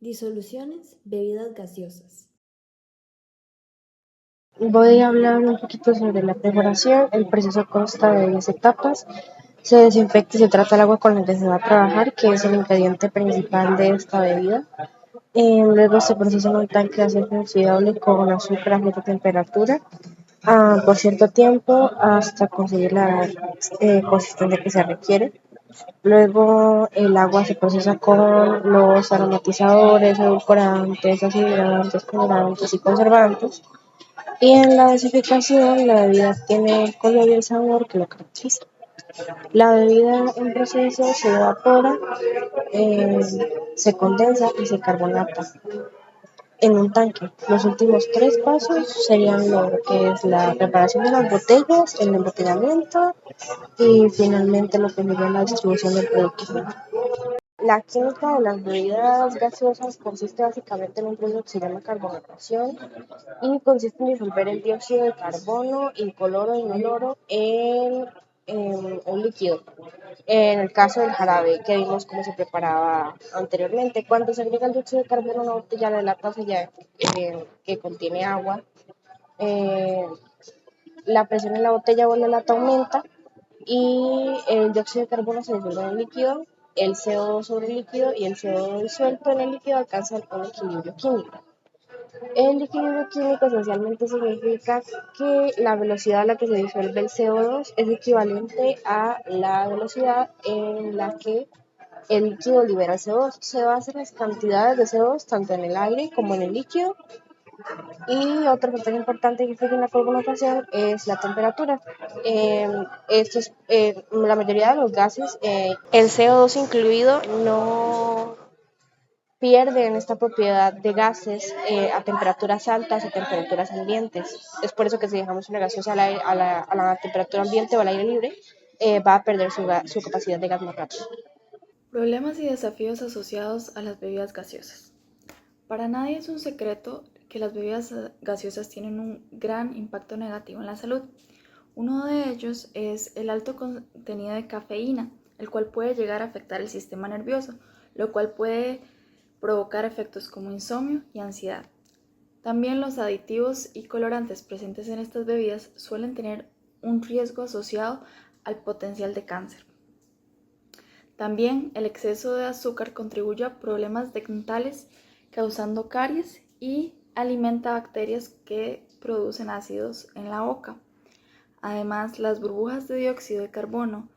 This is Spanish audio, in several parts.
Disoluciones, bebidas gaseosas. Voy a hablar un poquito sobre la preparación. El proceso consta de 10 etapas. Se desinfecta y se trata el agua con la que se va a trabajar, que es el ingrediente principal de esta bebida. Luego se procesa en un tanque de aceite inoxidable con azúcar a cierta temperatura por cierto tiempo hasta conseguir la consistencia que se requiere. Luego el agua se procesa con los aromatizadores, edulcorantes, acidulantes, colorantes y conservantes. Y en la desificación la bebida tiene el color y el sabor que lo caracteriza. La bebida en proceso se evapora, eh, se condensa y se carbonata en un tanque. Los últimos tres pasos serían lo que es la preparación de las botellas, el embotellamiento y finalmente lo que sería la distribución del producto final. La química de las bebidas gaseosas consiste básicamente en un proceso que se llama carbonatación y consiste en disolver el dióxido de carbono, incoloro e inoloro en un líquido. En el caso del jarabe, que vimos cómo se preparaba anteriormente, cuando se agrega el dióxido de carbono a una botella de lata que contiene agua, eh, la presión en la botella o en la lata aumenta y el dióxido de carbono se disuelve en el líquido, el CO2 sobre el líquido y el CO2 disuelto en el líquido alcanzan un equilibrio químico. El equilibrio químico esencialmente significa que la velocidad a la que se disuelve el CO2 es equivalente a la velocidad en la que el líquido libera el CO2. Se basa en las cantidades de CO2 tanto en el aire como en el líquido. Y otro factor importante que influye en la carbonatación es la temperatura. La mayoría de los gases, el CO2 incluido, no pierden esta propiedad de gases a temperaturas altas o temperaturas ambientes. Es por eso que si dejamos una gaseosa a la temperatura ambiente o al aire libre, va a perder su capacidad de gas más rápido. Problemas y desafíos asociados a las bebidas gaseosas. Para nadie es un secreto que las bebidas gaseosas tienen un gran impacto negativo en la salud. Uno de ellos es el alto contenido de cafeína, el cual puede llegar a afectar el sistema nervioso, lo cual puede provocar efectos como insomnio y ansiedad. También los aditivos y colorantes presentes en estas bebidas suelen tener un riesgo asociado al potencial de cáncer. También el exceso de azúcar contribuye a problemas dentales causando caries y alimenta bacterias que producen ácidos en la boca. Además, las burbujas de dióxido de carbono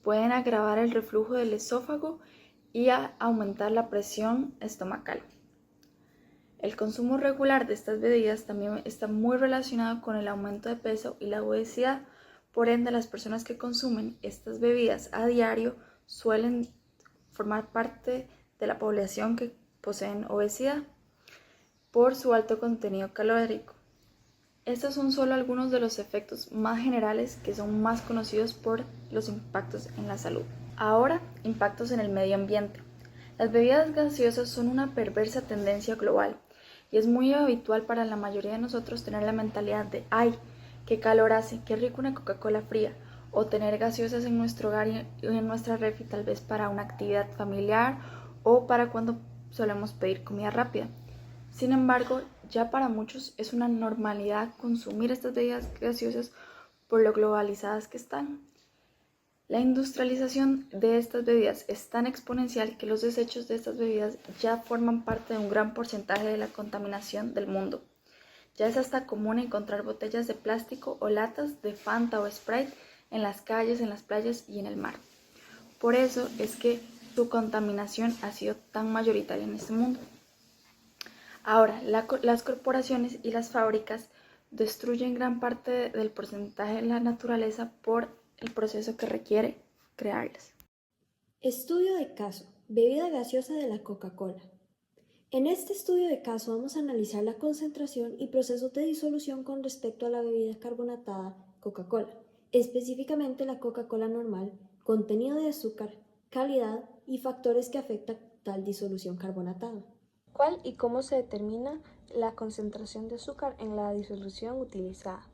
pueden agravar el reflujo del esófago y aumentar la presión estomacal. El consumo regular de estas bebidas también está muy relacionado con el aumento de peso y la obesidad. Por ende, las personas que consumen estas bebidas a diario suelen formar parte de la población que poseen obesidad por su alto contenido calórico. Estos son solo algunos de los efectos más generales que son más conocidos por los impactos en la salud. Ahora, impactos en el medio ambiente. Las bebidas gaseosas son una perversa tendencia global y es muy habitual para la mayoría de nosotros tener la mentalidad de ¡ay, qué calor hace, qué rico una Coca-Cola fría! O tener gaseosas en nuestro hogar y en nuestra refri tal vez para una actividad familiar o para cuando solemos pedir comida rápida. Sin embargo, ya para muchos es una normalidad consumir estas bebidas gaseosas por lo globalizadas que están. La industrialización de estas bebidas es tan exponencial que los desechos de estas bebidas ya forman parte de un gran porcentaje de la contaminación del mundo. Ya es hasta común encontrar botellas de plástico o latas de Fanta o Sprite en las calles, en las playas y en el mar. Por eso es que su contaminación ha sido tan mayoritaria en este mundo. Ahora, las corporaciones y las fábricas destruyen gran parte del porcentaje de la naturaleza por el proceso que requiere crearlas. Estudio de caso. Bebida gaseosa de la Coca-Cola. En este estudio de caso vamos a analizar la concentración y procesos de disolución con respecto a la bebida carbonatada Coca-Cola, específicamente la Coca-Cola normal, contenido de azúcar, calidad y factores que afectan tal disolución carbonatada. ¿Cuál y cómo se determina la concentración de azúcar en la disolución utilizada?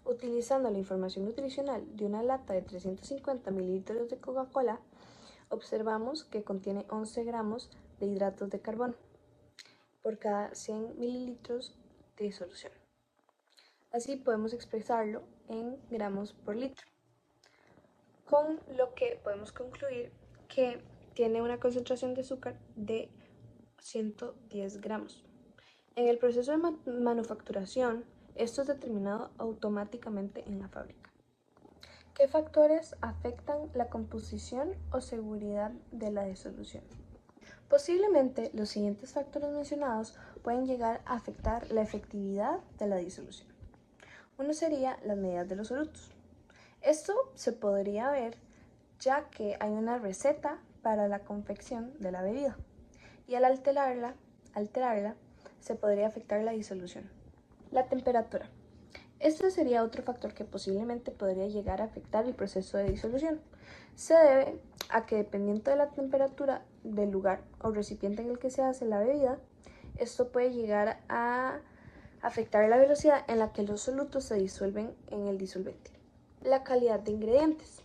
Utilizando la información nutricional de una lata de 350 mililitros de Coca-Cola, observamos que contiene 11 gramos de hidratos de carbono. por cada 100 mililitros de solución. Así podemos expresarlo en gramos por litro, con lo que podemos concluir que tiene una concentración de azúcar de 110 gramos. En el proceso de manufacturación, esto es determinado automáticamente en la fábrica. ¿Qué factores afectan la composición o seguridad de la disolución? Posiblemente los siguientes factores mencionados pueden llegar a afectar la efectividad de la disolución. Uno sería las medidas de los solutos. Esto se podría ver ya que hay una receta para la confección de la bebida y al alterarla se podría afectar la disolución. La temperatura. Este sería otro factor que posiblemente podría llegar a afectar el proceso de disolución. Se debe a que dependiendo de la temperatura del lugar o recipiente en el que se hace la bebida, esto puede llegar a afectar la velocidad en la que los solutos se disuelven en el disolvente. La calidad de ingredientes.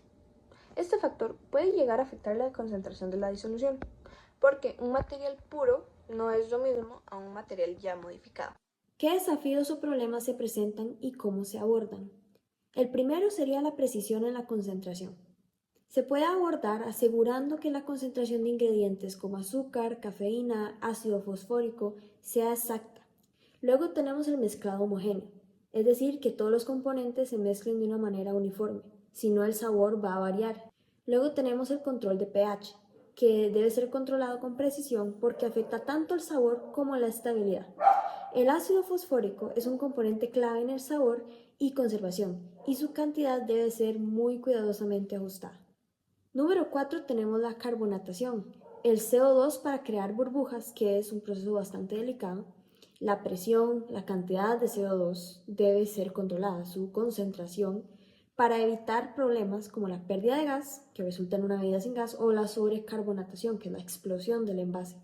Este factor puede llegar a afectar la concentración de la disolución, porque un material puro no es lo mismo a un material ya modificado. ¿Qué desafíos o problemas se presentan y cómo se abordan? El primero sería la precisión en la concentración. Se puede abordar asegurando que la concentración de ingredientes como azúcar, cafeína, ácido fosfórico sea exacta. Luego tenemos el mezclado homogéneo, es decir, que todos los componentes se mezclen de una manera uniforme, si no el sabor va a variar. Luego tenemos el control de pH, que debe ser controlado con precisión porque afecta tanto el sabor como la estabilidad. El ácido fosfórico es un componente clave en el sabor y conservación, y su cantidad debe ser muy cuidadosamente ajustada. Número 4 tenemos la carbonatación, el CO2 para crear burbujas, que es un proceso bastante delicado. La presión, la cantidad de CO2 debe ser controlada, su concentración, para evitar problemas como la pérdida de gas, que resulta en una bebida sin gas, o la sobrecarbonatación, que es la explosión del envase.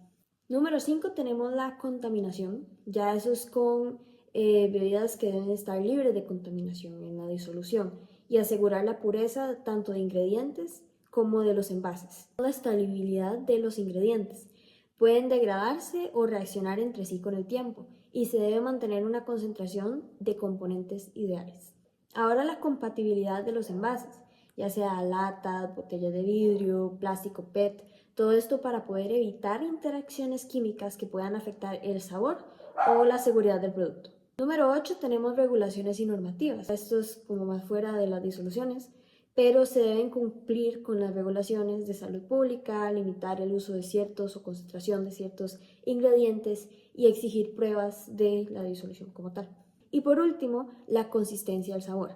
Número 5 tenemos la contaminación, ya eso es con bebidas que deben estar libres de contaminación en la disolución y asegurar la pureza tanto de ingredientes como de los envases. La estabilidad de los ingredientes pueden degradarse o reaccionar entre sí con el tiempo y se debe mantener una concentración de componentes ideales. Ahora la compatibilidad de los envases, ya sea latas, botellas de vidrio, plástico PET, todo esto para poder evitar interacciones químicas que puedan afectar el sabor o la seguridad del producto. Número 8 tenemos regulaciones y normativas. Esto es como más fuera de las disoluciones, pero se deben cumplir con las regulaciones de salud pública, limitar el uso de ciertos o concentración de ciertos ingredientes y exigir pruebas de la disolución como tal. Y por último, la consistencia del sabor.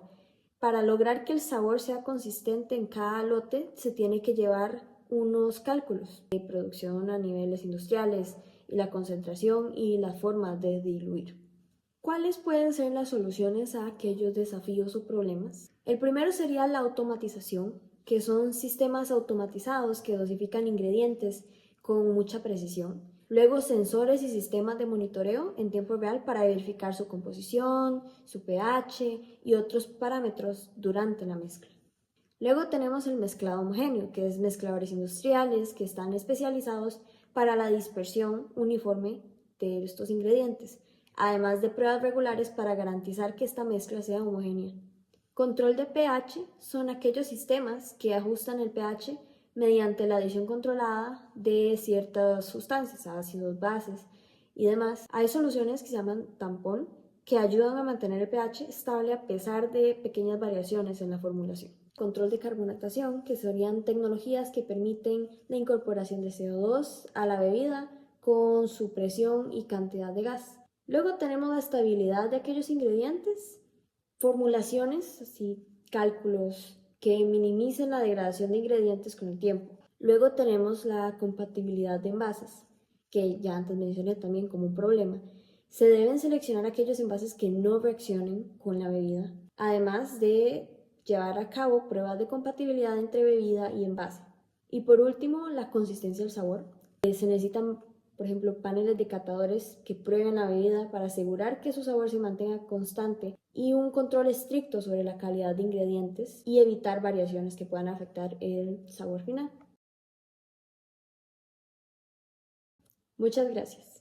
Para lograr que el sabor sea consistente en cada lote, se tiene que llevar unos cálculos de producción a niveles industriales y la concentración y las formas de diluir. ¿Cuáles pueden ser las soluciones a aquellos desafíos o problemas? El primero sería la automatización, que son sistemas automatizados que dosifican ingredientes con mucha precisión. Luego, sensores y sistemas de monitoreo en tiempo real para verificar su composición, su pH y otros parámetros durante la mezcla. Luego tenemos el mezclado homogéneo, que es mezcladores industriales que están especializados para la dispersión uniforme de estos ingredientes, además de pruebas regulares para garantizar que esta mezcla sea homogénea. Control de pH son aquellos sistemas que ajustan el pH mediante la adición controlada de ciertas sustancias, ácidos, bases y demás. Hay soluciones que se llaman tampón, que ayudan a mantener el pH estable a pesar de pequeñas variaciones en la formulación. Control de carbonatación, que serían tecnologías que permiten la incorporación de CO2 a la bebida con su presión y cantidad de gas. Luego tenemos la estabilidad de aquellos ingredientes, formulaciones, así cálculos que minimicen la degradación de ingredientes con el tiempo. Luego tenemos la compatibilidad de envases, que ya antes mencioné también como un problema. Se deben seleccionar aquellos envases que no reaccionen con la bebida, además de llevar a cabo pruebas de compatibilidad entre bebida y envase. Y por último, la consistencia del sabor. Se necesitan, por ejemplo, paneles de catadores que prueben la bebida para asegurar que su sabor se mantenga constante y un control estricto sobre la calidad de ingredientes y evitar variaciones que puedan afectar el sabor final. Muchas gracias.